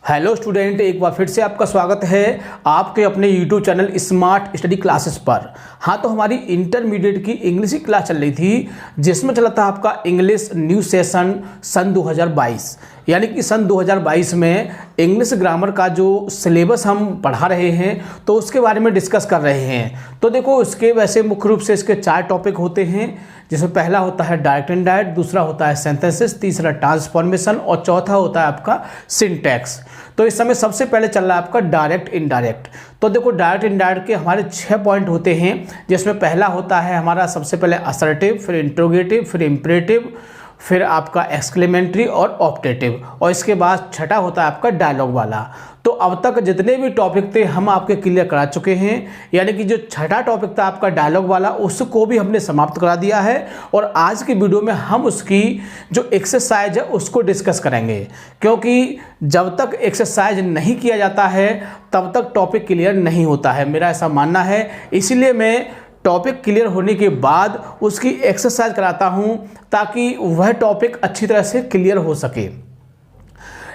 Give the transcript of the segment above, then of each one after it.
Hello student, एक बार फिर से आपका स्वागत है आपके अपने YouTube channel smart study classes पर। हाँ, तो हमारी इंटरमीडिएट की इंग्लिश की क्लास चल रही थी जिसमें चला था आपका इंग्लिश न्यू सेशन सन 2022। यानी कि सन 2022 में इंग्लिश ग्रामर का जो सिलेबस हम पढ़ा रहे हैं तो उसके बारे में डिस्कस कर रहे हैं। तो देखो, इसके वैसे मुख्य रूप से इसके 4 टॉपिक होते हैं, जिसमें पहला होता है डायरेक्ट इनडायरेक्ट, दूसरा होता है सेंटेंसेस, तीसरा ट्रांसफॉर्मेशन और चौथा होता है आपका सिंटैक्स। तो इस समय सबसे पहले चल रहा है आपका डायरेक्ट इनडायरेक्ट। तो देखो, डायरेक्ट इनडायरेक्ट के हमारे 6 पॉइंट होते हैं, जिसमें पहला होता है हमारा सबसे पहले असर्टिव, फिर इंट्रोगेटिव, फिर इंपरेटिव, फिर आपका एक्सक्लेमेंट्री और ऑप्टेटिव, और इसके बाद छठा होता है आपका डायलॉग वाला। तो अब तक जितने भी टॉपिक थे हम आपके क्लियर करा चुके हैं। यानी कि जो छठा टॉपिक था आपका डायलॉग वाला, उसको भी हमने समाप्त करा दिया है। और आज की वीडियो में हम उसकी जो एक्सरसाइज है उसको डिस्कस करेंगे, क्योंकि जब तक एक्सरसाइज नहीं किया जाता है तब तक टॉपिक क्लियर नहीं होता है, मेरा ऐसा मानना है। इसीलिए मैं टॉपिक क्लियर होने के बाद उसकी एक्सरसाइज कराता हूं ताकि वह टॉपिक अच्छी तरह से क्लियर हो सके।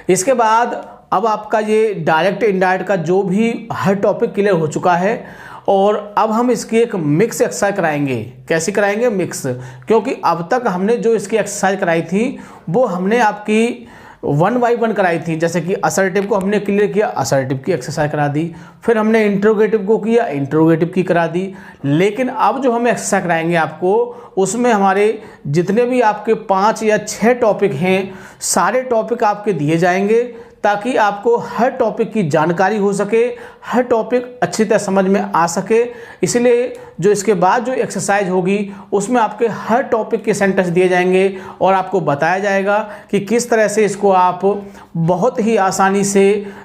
इसके बाद अब आपका ये डायरेक्ट इनडायरेक्ट का जो भी हर टॉपिक क्लियर हो चुका है, और अब हम इसकी एक मिक्स एक्सरसाइज कराएंगे। कैसे कराएंगे? मिक्स, क्योंकि अब तक हमने जो इसकी एक्सरसाइज कराई थी वो हमने आपकी 1 बाई 1 कराई थी। जैसे कि असर्टिव को हमने क्लियर किया, असर्टिव की एक्सरसाइज करा दी, फिर हमने इंट्रोगेटिव को किया, इंट्रोगेटिव की करा दी। लेकिन अब जो हम एक्सरसाइज कराएंगे आपको, उसमें हमारे जितने भी आपके 5 या 6 टॉपिक हैं, सारे टॉपिक आपके दिए जाएंगे ताकि आपको हर टॉपिक की जानकारी हो सके, हर टॉपिक अच्छी तरह समझ में आ सके। इसलिए जो इसके बाद जो एक्सरसाइज होगी उसमें आपके हर टॉपिक के सेंटेंस दिए जाएंगे और आपको बताया जाएगा कि किस तरह से इसको आप बहुत ही आसानी से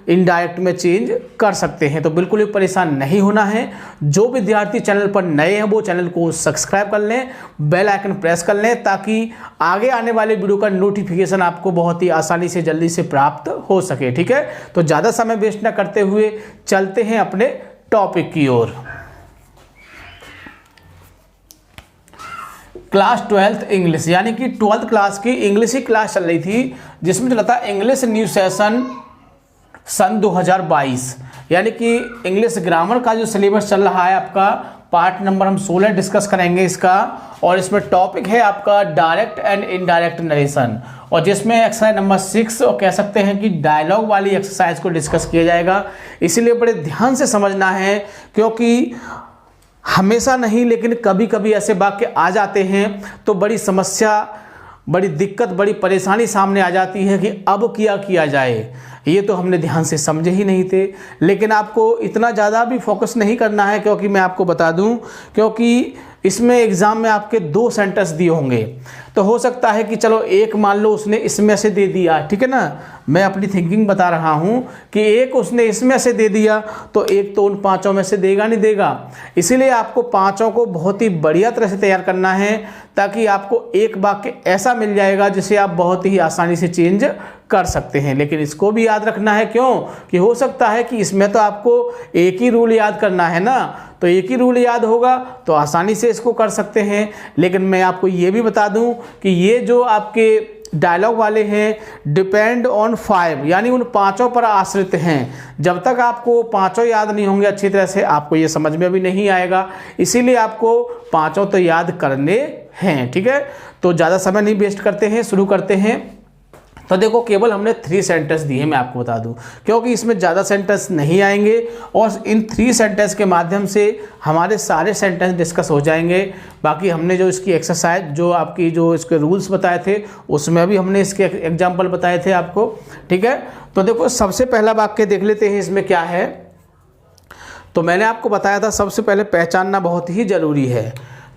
इनडायरेक्ट में चेंज कर सकते हैं। तो बिल्कुल भी परेशान नहीं होना है। जो विद्यार्थी चैनल पर नए हैं वो चैनल को सब्सक्राइब कर लें, बेल आइकन प्रेस कर लें, ताकि आगे आने वाले वीडियो का नोटिफिकेशन आपको बहुत ही आसानी से जल्दी से प्राप्त हो सके। ठीक है, तो ज़्यादा समय वेस्ट न करते हुए चलते हैं अपने टॉपिक की ओर। क्लास 12th इंग्लिश, यानी कि 12th क्लास की इंग्लिश की क्लास चल रही थी, जिसमें चला था इंग्लिश न्यू सेशन सन 2022। यानी कि इंग्लिश ग्रामर का जो सिलेबस चल रहा है आपका, पार्ट नंबर हम 16 डिस्कस करेंगे इसका, और इसमें टॉपिक है आपका डायरेक्ट एंड इनडायरेक्ट नरेशन, और जिसमें एक्सरसाइज नंबर 6 और कह सकते हैं कि डायलॉग वाली एक्सरसाइज को डिस्कस किया जाएगा। इसीलिए बड़े ध्यान से समझना है, क्योंकि हमेशा नहीं लेकिन कभी कभी ऐसे वाक्य आ जाते हैं तो बड़ी समस्या, बड़ी दिक्कत, बड़ी परेशानी सामने आ जाती है कि अब क्या किया जाए। ये तो हमने ध्यान से समझे ही नहीं थे। लेकिन आपको इतना ज़्यादा भी फोकस नहीं करना है, क्योंकि मैं आपको बता दूं, क्योंकि इसमें एग्ज़ाम में आपके 2 सेंटेंस दिए होंगे। तो हो सकता है कि चलो एक मान लो उसने इसमें से दे दिया, ठीक है ना, मैं अपनी थिंकिंग बता रहा हूँ कि एक उसने इसमें से दे दिया तो एक तो उन 5 में से देगा नहीं देगा। इसीलिए आपको 5 को बहुत ही बढ़िया तरह से तैयार करना है, ताकि आपको एक वाक्य ऐसा मिल जाएगा जिसे आप बहुत ही आसानी से चेंज कर सकते हैं। लेकिन इसको भी याद रखना है, क्यों कि हो सकता है कि इसमें तो आपको एक ही रूल याद करना है ना, तो एक ही रूल याद होगा तो आसानी से इसको कर सकते हैं। लेकिन मैं आपको ये भी बता दूं कि ये जो आपके डायलॉग वाले हैं डिपेंड ऑन 5, यानी उन 5 पर आश्रित हैं। जब तक आपको 5 याद नहीं होंगे अच्छी तरह से, आपको ये समझ में भी नहीं आएगा। इसीलिए आपको 5 तो याद करने हैं। ठीक है, तो ज़्यादा समय नहीं वेस्ट करते हैं, शुरू करते हैं। तो देखो, केवल हमने 3 सेंटेंस दिए, मैं आपको बता दूं, क्योंकि इसमें ज़्यादा सेंटेंस नहीं आएंगे, और इन 3 सेंटेंस के माध्यम से हमारे सारे सेंटेंस डिस्कस हो जाएंगे। बाकी हमने जो इसकी एक्सरसाइज, जो आपकी जो इसके रूल्स बताए थे, उसमें भी हमने इसके एग्जाम्पल बताए थे आपको। ठीक है, तो देखो, सबसे पहला वाक्य देख लेते हैं इसमें क्या है। तो मैंने आपको बताया था सबसे पहले पहचानना बहुत ही ज़रूरी है।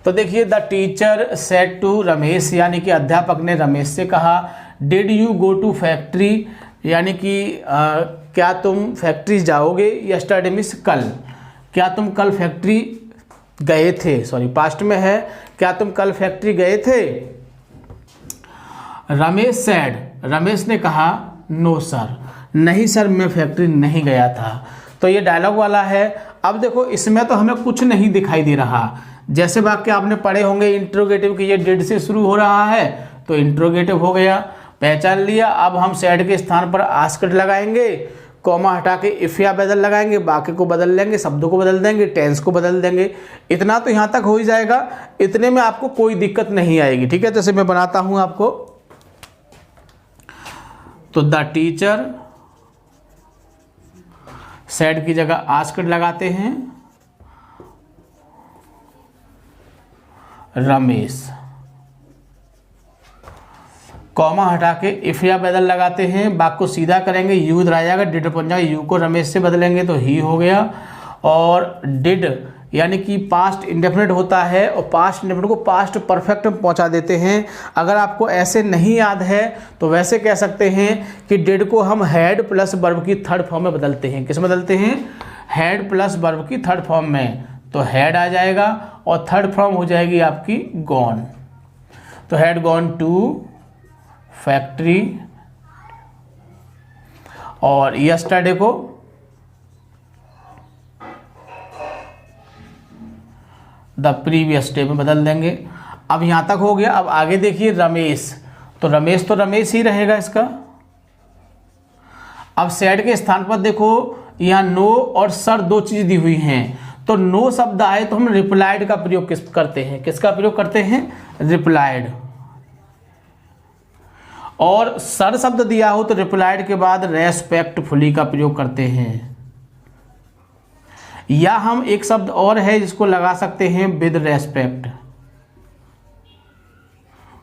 तो देखिए, the teacher said to Ramesh, यानी कि अध्यापक ने रमेश से कहा, did you go to factory, यानी कि क्या तुम फैक्ट्री जाओगे, यस्टरडे मीन्स कल, क्या तुम कल फैक्ट्री गए थे, सॉरी पास्ट में है, क्या तुम कल फैक्ट्री गए थे। रमेश सेड, रमेश ने कहा, नो सर, नहीं सर मैं फैक्ट्री नहीं गया था। तो ये डायलॉग वाला है। अब देखो, इसमें तो हमें कुछ नहीं दिखाई दे रहा। जैसे वाक्य आपने पढ़े होंगे इंट्रोगेटिव की, ये डिड से शुरू हो रहा है तो इंट्रोगेटिव हो गया, पहचान लिया। अब हम सेड के स्थान पर आस्क्ड लगाएंगे, कॉमा हटा के इफ या बदल लगाएंगे, बाकी को बदल लेंगे, शब्दों को बदल देंगे, टेंस को बदल देंगे। इतना तो यहाँ तक हो ही जाएगा, इतने में आपको कोई दिक्कत नहीं आएगी। ठीक है, जैसे मैं बनाता हूँ आपको, तो द टीचर, सेड की जगह आस्क्ड लगाते हैं, रमेश, कॉमा हटा के इफ या बदल लगाते हैं, वाक्य को सीधा करेंगे, यू इधर आ जाएगा, डिड बन जाएगा, यू को रमेश से बदलेंगे तो ही हो गया। और डिड यानी कि पास्ट इंडेफिनिट होता है और पास्ट इंडेफिनिट को पास्ट परफेक्ट में पहुंचा देते हैं। अगर आपको ऐसे नहीं याद है तो वैसे कह सकते हैं कि डिड को हम हैड प्लस वर्ब की थर्ड फॉर्म में बदलते हैं। किस में बदलते हैं? हैड प्लस वर्ब की थर्ड फॉर्म में। तो हैड आ जाएगा और थर्ड फॉर्म हो जाएगी आपकी गॉन। तो हैड गॉन टू फैक्ट्री, और यस्टरडे को द प्रीवियस डे में बदल देंगे। अब यहां तक हो गया। अब आगे देखिए रमेश, तो रमेश ही रहेगा इसका। अब सेड के स्थान पर देखो यहां नो और सर दो चीज दी हुई हैं, तो नो शब्द आए तो हम रिप्लाइड का प्रयोग करते हैं। किसका प्रयोग करते हैं? रिप्लाइड। और सर शब्द दिया हो तो रिप्लाइड के बाद रेस्पेक्टफुली का प्रयोग करते हैं। या हम एक शब्द और है जिसको लगा सकते हैं विद रेस्पेक्ट।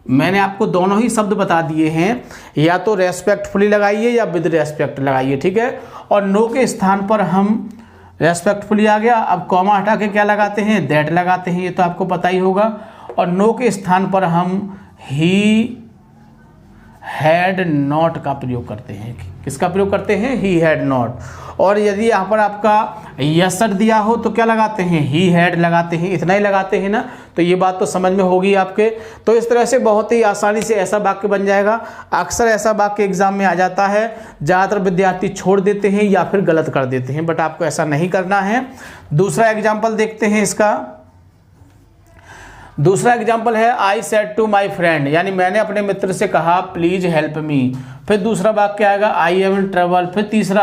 मैंने आपको दोनों ही शब्द बता दिए हैं, या तो रेस्पेक्टफुली लगाइए या विद रेस्पेक्ट लगाइए। ठीक है, और नो के स्थान पर हम रेस्पेक्टफुली आ गया। अब कॉमा हटा के क्या लगाते हैं? दैट लगाते हैं, ये तो आपको पता ही होगा। और नो के स्थान पर हम ही हैड नॉट का प्रयोग करते हैं। किसका प्रयोग करते हैं? He had not. और यदि यहाँ पर आपका यस्टर दिया हो तो क्या लगाते हैं? ही हैड लगाते हैं। इतना ही लगाते हैं ना, तो ये बात तो समझ में होगी आपके। तो इस तरह से बहुत ही आसानी से ऐसा वाक्य बन जाएगा। अक्सर ऐसा वाक्य एग्जाम में आ जाता है, ज़्यादातर विद्यार्थी छोड़ देते हैं या फिर गलत कर देते हैं, बट आपको ऐसा नहीं करना है। दूसरा एग्जाम्पल देखते हैं इसका। दूसरा एग्जाम्पल है I said to my friend, यानी मैंने अपने मित्र से कहा प्लीज हेल्प मी। फिर दूसरा वाक्य आएगा आई एम इन ट्रबल। फिर तीसरा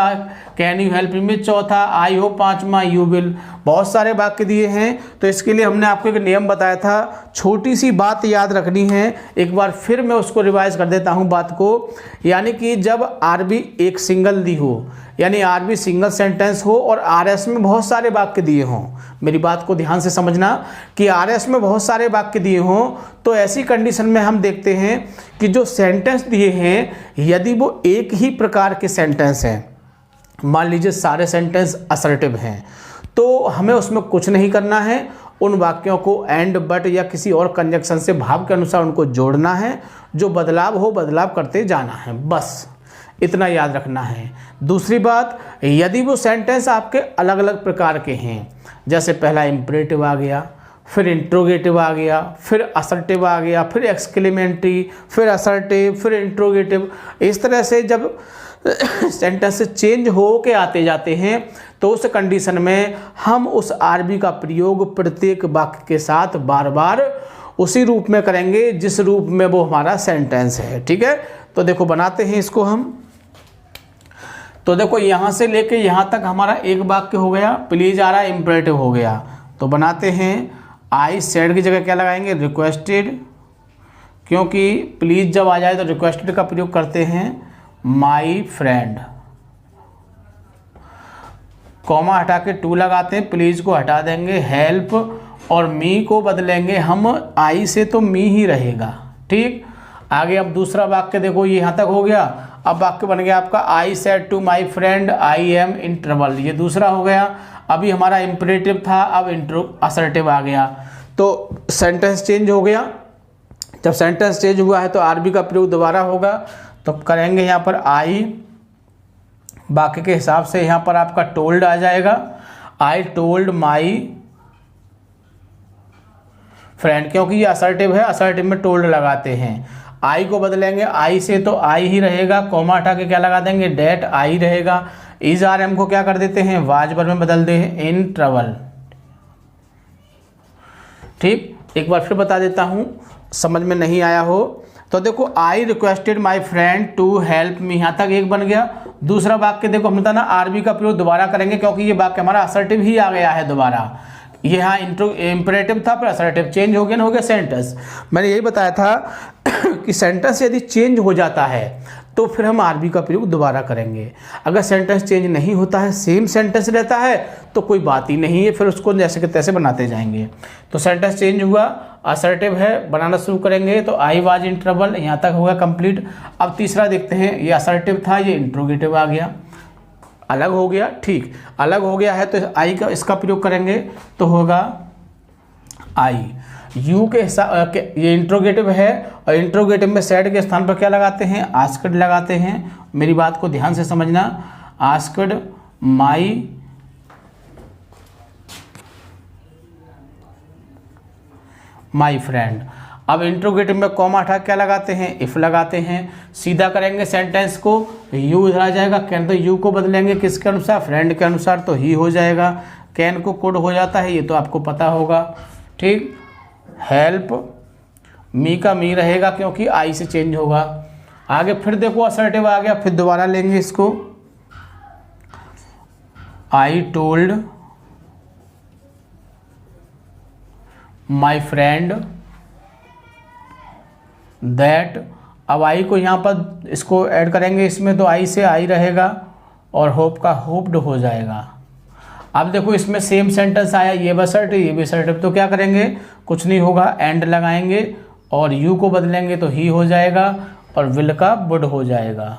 कैन यू हेल्प मी। चौथा आई होप। पांचवा यू विल। बहुत सारे वाक्य दिए हैं, तो इसके लिए हमने आपको एक नियम बताया था। छोटी सी बात याद रखनी है, एक बार फिर मैं उसको रिवाइज कर देता हूँ बात को। यानी कि जब आरबी एक सिंगल दी हो, यानी आरबी सिंगल सेंटेंस हो और आरएस में बहुत सारे वाक्य दिए हों, मेरी बात को ध्यान से समझना कि आरएस में बहुत सारे वाक्य दिए हों, तो ऐसी कंडीशन में हम देखते हैं कि जो सेंटेंस दिए हैं यदि वो एक ही प्रकार के सेंटेंस हैं, मान लीजिए सारे सेंटेंस असर्टिव हैं, तो हमें उसमें कुछ नहीं करना है। उन वाक्यों को एंड, बट या किसी और कंजक्शन से भाव के अनुसार उनको जोड़ना है। जो बदलाव हो बदलाव करते जाना है, बस इतना याद रखना है। दूसरी बात, यदि वो सेंटेंस आपके अलग अलग प्रकार के हैं, जैसे पहला इम्परेटिव आ गया, फिर इंट्रोगेटिव आ गया, फिर असर्टिव आ गया, फिर एक्सक्लेमेटरी, फिर असर्टिव, फिर इंट्रोगेटिव, इस तरह से जब सेंटेंस चेंज हो के आते जाते हैं तो उस कंडीशन में हम उस आरबी का प्रयोग प्रत्येक वाक्य के साथ बार बार उसी रूप में करेंगे जिस रूप में वो हमारा सेंटेंस है। ठीक है, तो देखो बनाते हैं इसको हम। तो देखो यहाँ से लेके यहाँ तक हमारा एक वाक्य हो गया, प्लीज आ रहा है, इम्परेटिव हो गया। तो बनाते हैं आई सेड की जगह क्या लगाएंगे? रिक्वेस्टेड, क्योंकि प्लीज जब आ जाए तो रिक्वेस्टेड का प्रयोग करते हैं। माई फ्रेंड, कॉमा हटा के टू लगाते हैं, प्लीज को हटा देंगे, हेल्प और मी को बदलेंगे हम आई से, तो मी ही रहेगा। ठीक, आगे अब दूसरा वाक्य देखो, ये यहाँ तक हो गया। अब वाक्य बन गया आपका I said to my friend I am in trouble, ये दूसरा हो गया। अभी हमारा इम्परेटिव था, अब असर्टिव आ गया, तो सेंटेंस चेंज हो गया। जब सेंटेंस चेंज हुआ है तो आरबी का प्रयोग दोबारा होगा, तो करेंगे यहाँ पर आई, बाकी के हिसाब से यहाँ पर आपका टोल्ड आ जाएगा। आई टोल्ड माई फ्रेंड, क्योंकि ये असर्टिव है, असर्टिव में टोल्ड लगाते हैं। आई को बदलेंगे आई से, तो आई ही रहेगा, कॉमा हटा के क्या लगा देंगे? डेट आई रहेगा। इज आर एम को क्या कर देते हैं? वाज वर्ब में बदल दे, इन ट्रबल। ठीक, एक बार फिर बता देता हूँ, समझ में नहीं आया हो तो देखो I requested my friend to help me, यहाँ तक एक बन गया। दूसरा वाक्य देखो हमने था ना आरबी का प्रयोग दोबारा करेंगे क्योंकि ये वाक्य हमारा असर्टिव ही आ गया है दोबारा। ये यहाँ इंपरेटिव था, फिर असर्टिव चेंज हो गया ना, हो गया सेंटेंस। मैंने यही बताया था कि सेंटेंस यदि चेंज हो जाता है तो फिर हम आरबी का प्रयोग दोबारा करेंगे। अगर सेंटेंस चेंज नहीं होता है, सेम सेंटेंस रहता है, तो कोई बात ही नहीं है, फिर उसको जैसे के तैसे बनाते जाएंगे। तो सेंटेंस चेंज हुआ, असर्टिव है, बनाना शुरू करेंगे। तो आई वाज इन ट्रबल, यहाँ तक होगा कंप्लीट। अब तीसरा देखते हैं, ये असर्टिव था, ये इंट्रोगेटिव आ गया, अलग हो गया। ठीक, अलग हो गया है तो आई का इसका प्रयोग करेंगे तो होगा आई। यू के हिसाब, ये इंट्रोगेटिव है और इंट्रोगेटिव में सैड के स्थान पर क्या लगाते हैं, आस्क्ड लगाते हैं। मेरी बात को ध्यान से समझना, आस्क्ड माई फ्रेंड। अब इंट्रोगेटिव में कॉमा हटा क्या लगाते हैं, इफ लगाते हैं। सीधा करेंगे सेंटेंस को, यू इधर आ जाएगा, कैन तो यू को बदलेंगे किसके अनुसार, फ्रेंड के अनुसार, तो ही हो जाएगा। कैन को कोड हो जाता है, ये तो आपको पता होगा। ठीक, हेल्प मी का मी रहेगा क्योंकि आई से चेंज होगा। आगे फिर देखो असर्टिव आ गया, फिर दोबारा लेंगे इसको, I told my friend that. अब आई को यहाँ पर इसको ऐड करेंगे इसमें, तो आई से आई रहेगा और होप का होप्ड हो जाएगा। अब देखो इसमें सेम सेंटेंस आया, ये भी असर्टिव ये भी असर्टिव, तो क्या करेंगे, कुछ नहीं होगा, एंड लगाएंगे और यू को बदलेंगे तो ही हो जाएगा और विल का वुड हो जाएगा।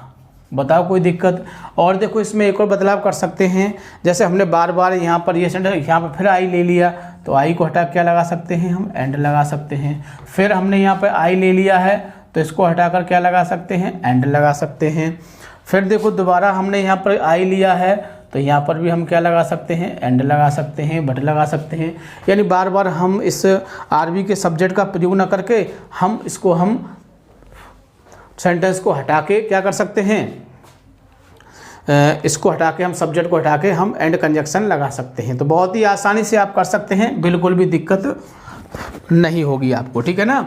बताओ कोई दिक्कत। और देखो इसमें एक और बदलाव कर सकते हैं, जैसे हमने बार बार यहाँ पर ये सेंटेंस, यहाँ पर फिर आई ले लिया तो आई को हटा क्या लगा सकते हैं हम, एंड लगा सकते हैं। फिर हमने यहाँ पर आई ले लिया है तो इसको हटाकर क्या लगा सकते हैं, एंड लगा सकते हैं। फिर देखो दोबारा हमने यहाँ पर आई लिया है तो यहाँ पर भी हम क्या लगा सकते हैं, एंड लगा सकते हैं, बट लगा सकते हैं। यानी बार बार हम इस आरबी के सब्जेक्ट का प्रयोग न करके हम सेंटेंस को हटा के क्या कर सकते हैं, इसको हटा के हम सब्जेक्ट को हटा के हम एंड कंजक्शन लगा सकते हैं। तो बहुत ही आसानी से आप कर सकते हैं, बिल्कुल भी दिक्कत नहीं होगी आपको। ठीक है ना।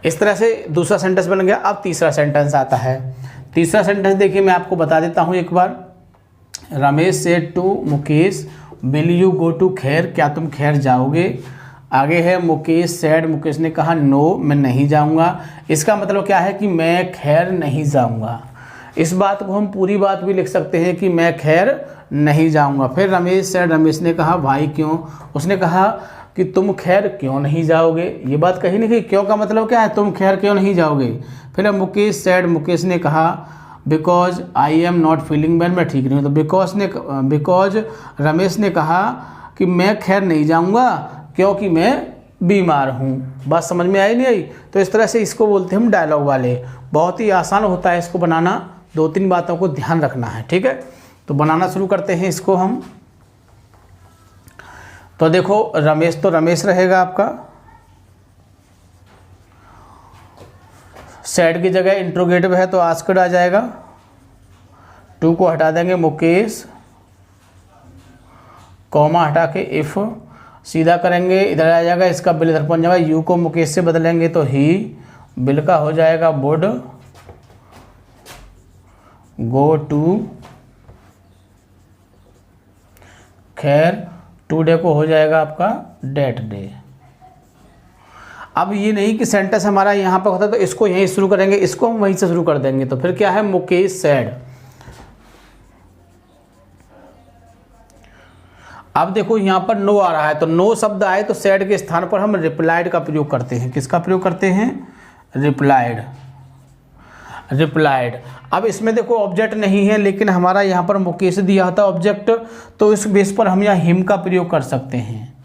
इस तरह से दूसरा सेंटेंस बन गया। अब तीसरा सेंटेंस आता है। तीसरा सेंटेंस देखिए मैं आपको बता देता हूँ एक बार। Ramesh said to Mukesh will you go to खैर, क्या तुम खैर जाओगे। आगे है मुकेश सेड, मुकेश ने कहा नो मैं नहीं जाऊंगा। इसका मतलब क्या है कि मैं खैर नहीं जाऊंगा। इस बात को हम पूरी बात भी लिख सकते हैं कि मैं खैर नहीं जाऊंगा। फिर रमेश सेड, रमेश ने कहा भाई क्यों, उसने कहा कि तुम खैर क्यों नहीं जाओगे। ये बात कही नहीं कि क्यों का मतलब क्या है, तुम खैर क्यों नहीं जाओगे। फिर मुकेश सेड, मुकेश ने कहा because I am not feeling well, मैं ठीक नहीं हूँ। तो बिकॉज रमेश ने कहा कि मैं खैर नहीं जाऊँगा क्योंकि मैं बीमार हूँ। बात समझ में आई नहीं आई। तो इस तरह से इसको बोलते हैं हम डायलॉग वाले। बहुत ही आसान होता है इसको बनाना, 2-3 बातों को ध्यान रखना है। ठीक है, तो बनाना शुरू करते हैं इसको हम। तो देखो रमेश तो रमेश रहेगा आपका, सेड की जगह इंट्रोगेटिव है तो आस्क्ड आ जाएगा। टू को हटा देंगे मुकेश, कॉमा हटा के इफ, सीधा करेंगे इधर आ जाएगा, इसका बिल इधर पहुंच जाएगा। यू को मुकेश से बदलेंगे तो ही, बिल का हो जाएगा वुड गो टू खैर, टुडे को हो जाएगा आपका डेट डे। अब ये नहीं कि सेंटेंस हमारा यहाँ पर होता है तो इसको यहीं शुरू करेंगे, इसको हम वहीं से शुरू कर देंगे। तो फिर क्या है, मुकेश सेड। अब देखो यहाँ पर नो आ रहा है, तो नो शब्द आए तो सेड के स्थान पर हम रिप्लाइड का प्रयोग करते हैं। किसका प्रयोग करते हैं, रिप्लाइड। रिप्लाइड। अब इसमें देखो ऑब्जेक्ट नहीं है लेकिन हमारा यहाँ पर मुकेश दिया होता है ऑब्जेक्ट, तो इस बेस पर हम यहाँ हिम का प्रयोग कर सकते हैं।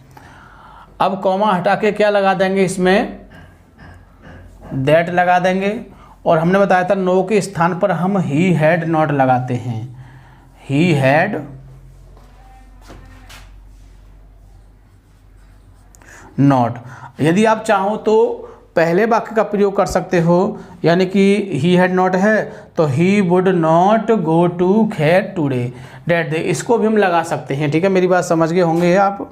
अब कॉमा हटा के क्या लगा देंगे, इसमें दैट लगा देंगे। और हमने बताया था नो के स्थान पर हम ही हैड नॉट लगाते हैं, ही हैड नॉट। यदि आप चाहो तो पहले वाक्य का प्रयोग कर सकते हो, यानी कि ही हैड नॉट है तो he would not go to खैर टुडे डेट डे, इसको भी हम लगा सकते हैं। ठीक है, मेरी बात समझ गए होंगे आप।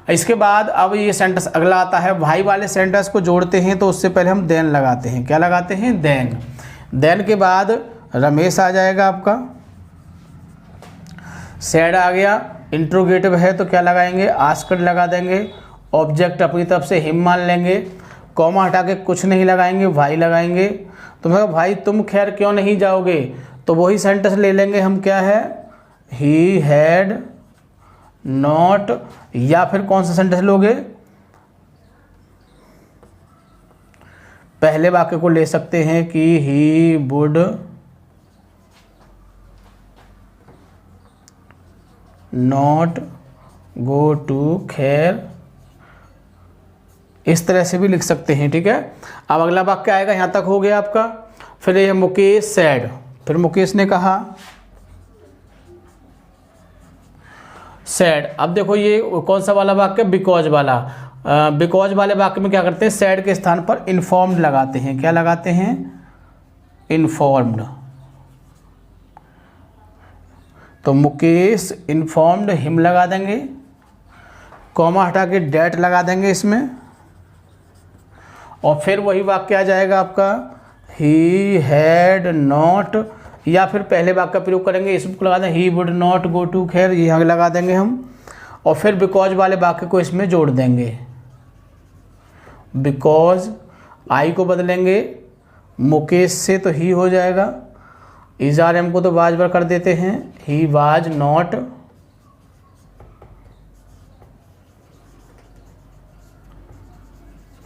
इसके बाद अब ये सेंटेंस अगला आता है, भाई वाले सेंटेंस को जोड़ते हैं तो उससे पहले हम देन लगाते हैं। क्या लगाते हैं? देन। देन के बाद रमेश आ जाएगा आपका, सैड आ गया, इंट्रोगेटिव है तो क्या लगाएंगे? आस्क्ड लगा देंगे, ऑब्जेक्ट अपनी तरफ से हिम मान लेंगे, कॉमा हटा के कुछ नहीं लगाएंगे, भाई लगाएंगे। तो मैं भाई तुम खैर क्यों नहीं जाओगे, तो वही सेंटेंस ले लेंगे हम, क्या है? ही हैड नॉट, या फिर कौन सा सेंटेंस लोगे? पहले वाक्य को ले सकते हैं कि he would not go to खैर, इस तरह से भी लिख सकते हैं, ठीक है। अब अगला वाक्य आएगा, यहाँ तक हो गया आपका। फिर ये मुकेश सैड, फिर मुकेश ने कहा सैड। अब देखो ये कौन सा वाला वाक्य? बिकॉज वाला। बिकॉज वाले वाक्य में क्या करते हैं? सैड के स्थान पर इन्फॉर्म्ड लगाते हैं। क्या लगाते हैं? इन्फॉर्म्ड। तो मुकेश इन्फॉर्म्ड हिम लगा देंगे, कॉमा हटा के डेट लगा देंगे इसमें, और फिर वही वाक्य आ जाएगा आपका, ही हैड नॉट, या फिर पहले वाक्य का प्रयोग करेंगे, इसको लगा दें he would not go to खैर, यहाँ लगा देंगे हम, और फिर बिकॉज वाले वाक्य को इसमें जोड़ देंगे। बिकॉज आई को बदलेंगे मुकेश से तो ही हो जाएगा, इज़ार एम को तो वाज पर कर देते हैं, he was not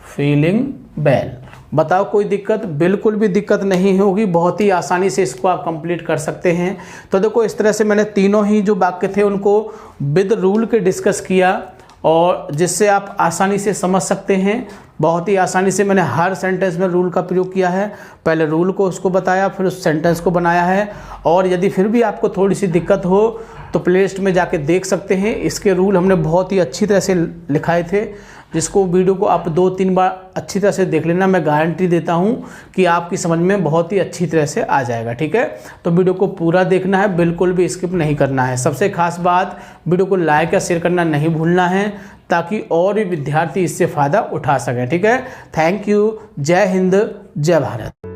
feeling well. बताओ कोई दिक्कत? बिल्कुल भी दिक्कत नहीं होगी, बहुत ही आसानी से इसको आप कंप्लीट कर सकते हैं। तो देखो इस तरह से मैंने तीनों ही जो वाक्य थे उनको विद रूल के डिस्कस किया, और जिससे आप आसानी से समझ सकते हैं। बहुत ही आसानी से मैंने हर सेंटेंस में रूल का प्रयोग किया है, पहले रूल को उसको बताया, फिर उस सेंटेंस को बनाया है। और यदि फिर भी आपको थोड़ी सी दिक्कत हो तो प्लेलिस्ट में जाके देख सकते हैं, इसके रूल हमने बहुत ही अच्छी तरह से लिखाए थे, जिसको वीडियो को आप 2-3 बार अच्छी तरह से देख लेना। मैं गारंटी देता हूं कि आपकी समझ में बहुत ही अच्छी तरह से आ जाएगा, ठीक है। तो वीडियो को पूरा देखना है, बिल्कुल भी स्किप नहीं करना है। सबसे खास बात, वीडियो को लाइक या शेयर करना नहीं भूलना है, ताकि और भी विद्यार्थी इससे फ़ायदा उठा सकें, ठीक है। Thank you. जय हिंद, जय भारत।